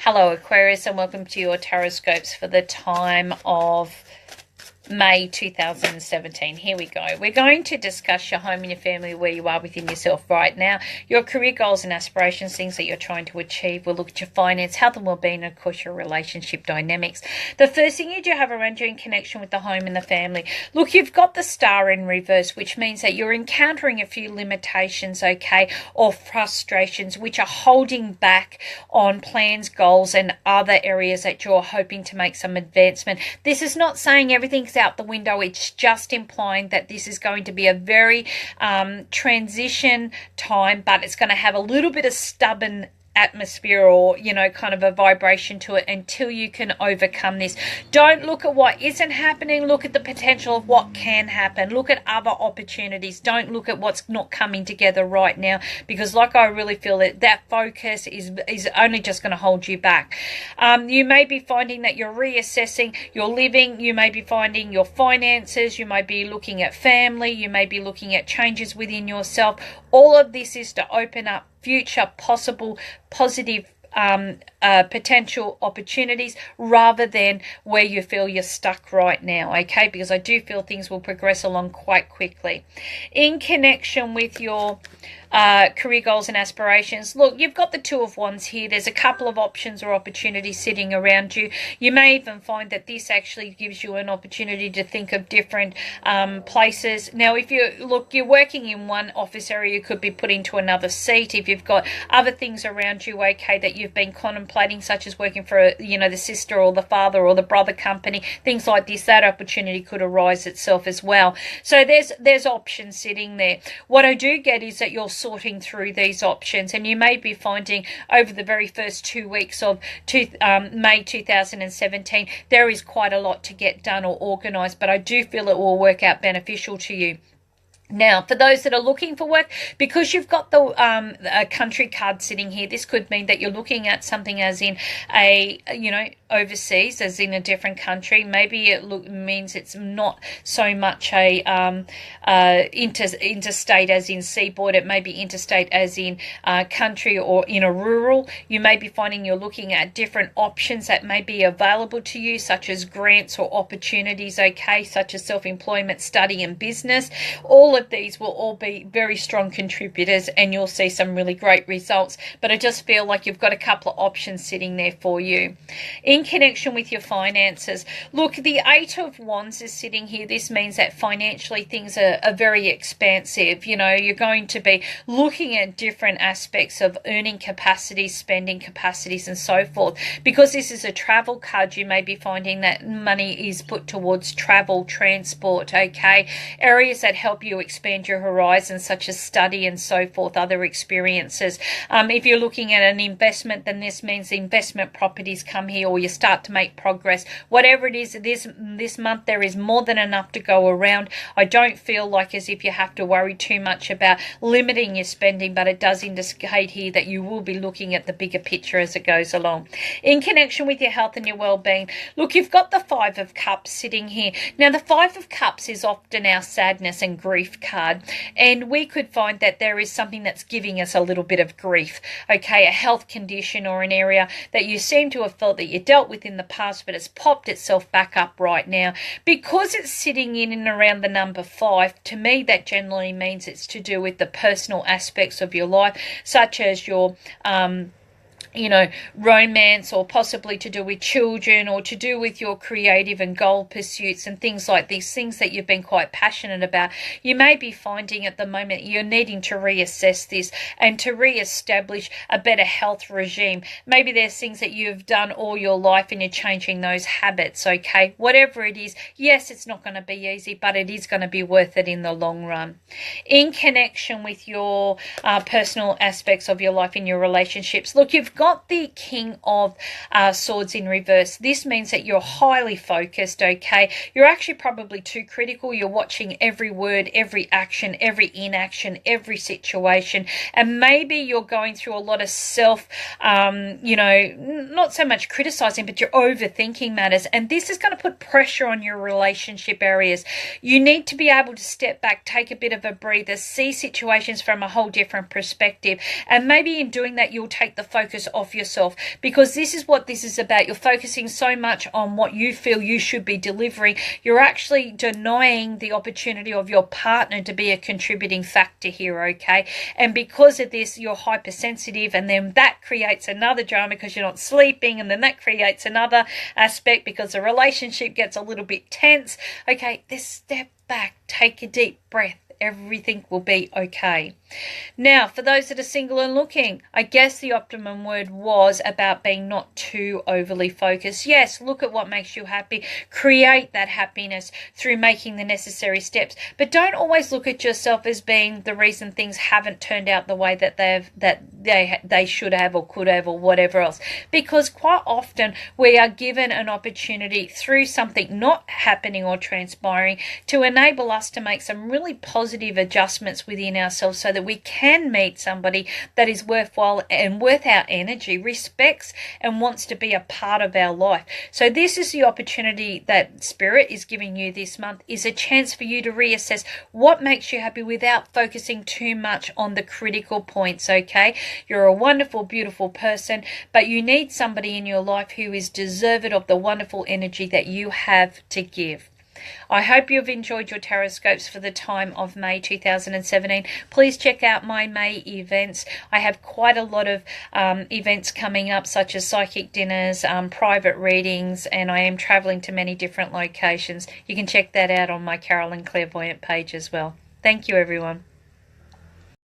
Hello Aquarius, and welcome to your Tarotscopes for the time of May 2017. Here we go. We're going to discuss your home and your family, where you are within yourself right now, your career goals and aspirations, things that you're trying to achieve. We'll look at your finance, health and well-being, and of course your relationship dynamics. The first thing you do have around you in connection with the home and the family. Look, you've got the star in reverse, which means that you're encountering a few limitations, okay, or frustrations which are holding back on plans, goals, and other areas that you're hoping to make some advancement. This is not saying everything's out the window. It's just implying that this is going to be a very transition time, but it's going to have a little bit of stubborn atmosphere, or kind of a vibration to it, until you can overcome this. Don't look at what isn't happening. Look at the potential of what can happen. Look at other opportunities. Don't look at what's not coming together right now, because like I really feel that focus is only just going to hold you back. You may be finding that you're reassessing your living. You may be finding your finances. You may be looking at family. You may be looking at changes within yourself. All of this is to open up future possible positive potential opportunities, rather than where you feel you're stuck right now, okay? Because I do feel things will progress along quite quickly. In connection with your career goals and aspirations, look, you've got the Two of Wands here. There's a couple of options or opportunities sitting around you. You may even find that this actually gives you an opportunity to think of different places. Now, if you're working in one office area, you could be put into another seat. If you've got other things around you, okay, that you've been contemplating, such as working for the sister or the father or the brother company, things like this, that opportunity could arise itself as well. So there's options sitting there. What I do get is that you're sorting through these options, and you may be finding over the very first 2 weeks of May 2017 there is quite a lot to get done or organised, but I do feel it will work out beneficial to you. Now, for those that are looking for work, because you've got the a country card sitting here, this could mean that you're looking at something as in overseas, as in a different country. Maybe it means it's not so much a interstate as in seaboard. It may be interstate as in country or in a rural. You may be finding you're looking at different options that may be available to you, such as grants or opportunities, okay, such as self-employment, study and business. All of these will all be very strong contributors, and you'll see some really great results. But I just feel like you've got a couple of options sitting there for you. In connection with your finances, look, the Eight of Wands is sitting here. This means that financially things are very expansive. You're going to be looking at different aspects of earning capacities, spending capacities, and so forth. Because this is a travel card, you may be finding that money is put towards travel, transport, okay, areas that help you expand your horizons, such as study and so forth, other experiences. If you're looking at an investment, then this means the investment properties come here, or you start to make progress. Whatever it is, this month there is more than enough to go around. I don't feel like as if you have to worry too much about limiting your spending, but it does indicate here that you will be looking at the bigger picture as it goes along. In connection with your health and your well-being, look, you've got the Five of Cups sitting here. Now, the Five of Cups is often our sadness and grief card, and we could find that there is something that's giving us a little bit of grief, okay, a health condition or an area that you seem to have felt that you dealt with in the past, but it's popped itself back up right now. Because it's sitting in and around the number 5, to me that generally means it's to do with the personal aspects of your life, such as your romance, or possibly to do with children, or to do with your creative and goal pursuits and things like these, things that you've been quite passionate about. You may be finding at the moment you're needing to reassess this and to re-establish a better health regime. Maybe there's things that you've done all your life and you're changing those habits, okay? Whatever it is, yes, it's not going to be easy, but it is going to be worth it in the long run. In connection with your personal aspects of your life and your relationships, look, you've got the King of Swords in reverse. This means that you're highly focused, okay? You're actually probably too critical. You're watching every word, every action, every inaction, every situation, and maybe you're going through a lot of self, not so much criticizing, but you're overthinking matters, and this is going to put pressure on your relationship areas. You need to be able to step back, take a bit of a breather, see situations from a whole different perspective, and maybe in doing that you'll take the focus off yourself, because this is what this is about. You're focusing so much on what you feel you should be delivering. You're actually denying the opportunity of your partner to be a contributing factor here, okay? And because of this, you're hypersensitive, and then that creates another drama because you're not sleeping, and then that creates another aspect because the relationship gets a little bit tense. Okay, this step back, take a deep breath. Everything will be okay. Now, for those that are single and looking, I guess the optimum word was about being not too overly focused. Yes, look at what makes you happy. Create that happiness through making the necessary steps. But don't always look at yourself as being the reason things haven't turned out the way that they should have or could have or whatever else. Because quite often we are given an opportunity through something not happening or transpiring to enable us to make some really positive adjustments within ourselves so that we can meet somebody that is worthwhile and worth our energy, respects and wants to be a part of our life. So this is the opportunity that Spirit is giving you this month, is a chance for you to reassess what makes you happy without focusing too much on the critical points, okay? You're a wonderful, beautiful person, but you need somebody in your life who is deserving of the wonderful energy that you have to give. I hope you've enjoyed your Tarotscopes for the time of May 2017. Please check out my May events. I have quite a lot of events coming up, such as psychic dinners, private readings, and I am traveling to many different locations. You can check that out on my Carolyn Clairvoyant page as well. Thank you, everyone.